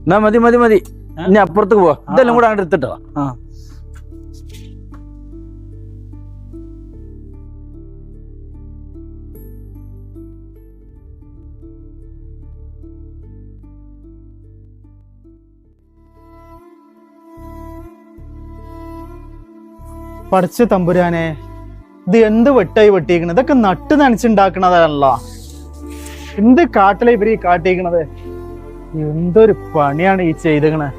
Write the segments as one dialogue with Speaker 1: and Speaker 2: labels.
Speaker 1: എന്നാ മതി മതി മതി, ഇനി അപ്പുറത്തേക്ക് പോവാ. ഇതെല്ലാം കൂടെ അങ്ങോട്ട് എടുത്തിട്ടോ.
Speaker 2: പഠിച്ച തമ്പുരാനെ, ഇത് എന്ത് വെട്ടായി വെട്ടിയിരിക്കണത്? ഇതൊക്കെ നട്ട് നനച്ചുണ്ടാക്കണതല്ല. എന്ത് കാട്ടില ഇവര് ഈ കാട്ടിയിരിക്കണത്? എന്തൊരു പണിയാണ് ഈ ചെയ്തേക്കണേ.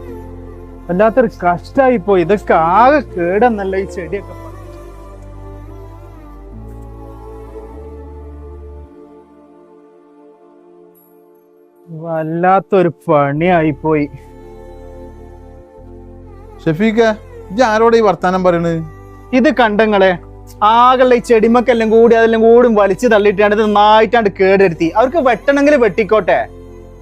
Speaker 2: വല്ലാത്തൊരു കഷ്ടായി പോയി. ഇതൊക്കെ ആകെ കേടെന്നല്ല ഈ ചെടിയൊക്കെ. വല്ലാത്തൊരു പണിയായി പോയി.
Speaker 3: ഷഫീഖ, ഇജ്ജ് ആരോടെ ഈ വർത്താനം പറയണ്?
Speaker 2: ഇത് കണ്ടങ്ങളെ ആകെയുള്ള ഈ ചെടിമക്കെല്ലാം കൂടി അതെല്ലാം കൂടി വലിച്ചു തള്ളിയിട്ടാണ് ഇത് നന്നായിട്ടാണ്ട് കേടെടുത്തി. അവർക്ക് വെട്ടണമെങ്കിൽ വെട്ടിക്കോട്ടെ,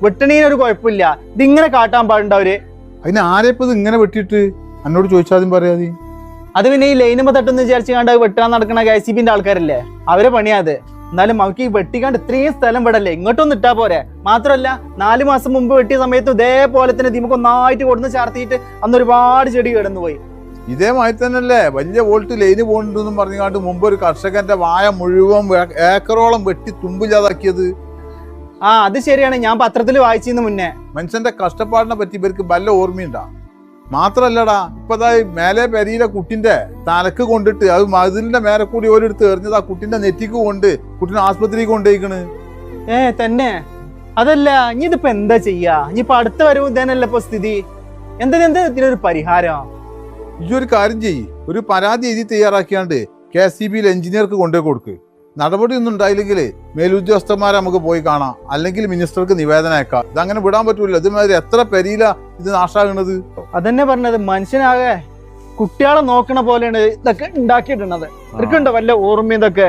Speaker 2: വെട്ടണീനൊരു കുഴപ്പമില്ല. ഇതിങ്ങനെ കാട്ടാൻ പാടുണ്ടവര്.
Speaker 3: അതിന് ആരെപ്പോ ഇത് ഇങ്ങനെ വെട്ടിയിട്ട് എന്നോട് ചോദിച്ചാദ്യം പറയാതെ.
Speaker 2: അത് പിന്നെ ഈ ലൈനുമ്പോ തട്ടെന്ന് വിചാരിച്ചു കണ്ട് വെട്ടാൻ നടക്കണ KCBന്റെ ആൾക്കാരല്ലേ, അവരെ പണിയാ അത്. എന്നാലും അവർക്ക് ഈ വെട്ടിക്കാണ്ട് ഇത്രയും സ്ഥലം വിടല്ലേ, ഇങ്ങോട്ടൊന്നും ഇട്ടാ പോരെ. മാത്രമല്ല 4 മാസം മുമ്പ് വെട്ടിയ സമയത്ത് ഇതേപോലെ തന്നെ നമുക്ക് ഒന്നായിട്ട് കൊടുന്ന് ചാർത്തിയിട്ട് അന്ന് ഒരുപാട് ചെടി കിടന്നു പോയി.
Speaker 3: ഇതേമാതിരി തന്നെയല്ലേ വലിയ വോൾട്ട് ലൈന് പോകണ്ടെന്നും പറഞ്ഞുകൊണ്ട് മുമ്പ് ഒരു കർഷകന്റെ വായ മുഴുവൻ ഏക്കറോളം വെട്ടി തുമ്പില്ലാതാക്കിയത്.
Speaker 2: അത് ശരിയാണ്, ഞാൻ പത്രത്തിൽ വായിച്ചിരുന്നു മുന്നേ.
Speaker 3: മനുഷ്യന്റെ കഷ്ടപ്പാടിനെ പറ്റി ഇവർക്ക് വല്ല ഓർമ്മയുണ്ടാ? മാത്രല്ലടാ, ഇപ്പതാ മേലെ പെരിയിലെ കുട്ടിന്റെ തലക്ക് കൊണ്ടിട്ട് അത് മതിലിന്റെ മേലെ കൂടി ഓരോരുത്ത് എറിഞ്ഞത് ആ കുട്ടിന്റെ നെറ്റിക്ക് കൊണ്ട് കുട്ടീനെ ആസ്പത്രിക്ക് കൊണ്ടുപോയിക്കണ്.
Speaker 2: തന്നെ അതല്ല, ഇനി ഇതിപ്പോ എന്താ ചെയ്യാ? ഇനിയിപ്പൊ അടുത്ത വരവും ഇതന്നെയല്ല ഇപ്പൊ സ്ഥിതി. എന്താ ഇതിനൊരു പരിഹാരം?
Speaker 3: ഈ ഒരു കാര്യം ചെയ്യ്, ഒരു പരാതി എഴുതി തയ്യാറാക്കിയാണ്ട് KCBയിൽ എഞ്ചിനീയർക്ക് കൊണ്ടുപോയി കൊടുക്ക്. നടപടി ഒന്നും ഉണ്ടായില്ലെങ്കിൽ മേലുദ്യോഗസ്ഥന്മാരെ നമുക്ക് പോയി കാണാം, അല്ലെങ്കിൽ മിനിസ്റ്റർക്ക് നിവേദനം അയക്കാം. ഇതങ്ങനെ വിടാൻ പറ്റൂല. ഇതുമാതിരി എത്ര പെരിയില ഇത് നാശാകണത്.
Speaker 2: അതന്നെ പറഞ്ഞത്, മനുഷ്യനാകെ കുട്ടികളെ നോക്കണ പോലെയാണ് ഇതൊക്കെ ഉണ്ടാക്കിയിട്ടുള്ളത്. ഇവർക്കുണ്ടോ വല്ല ഓർമ്മ? ഇതൊക്കെ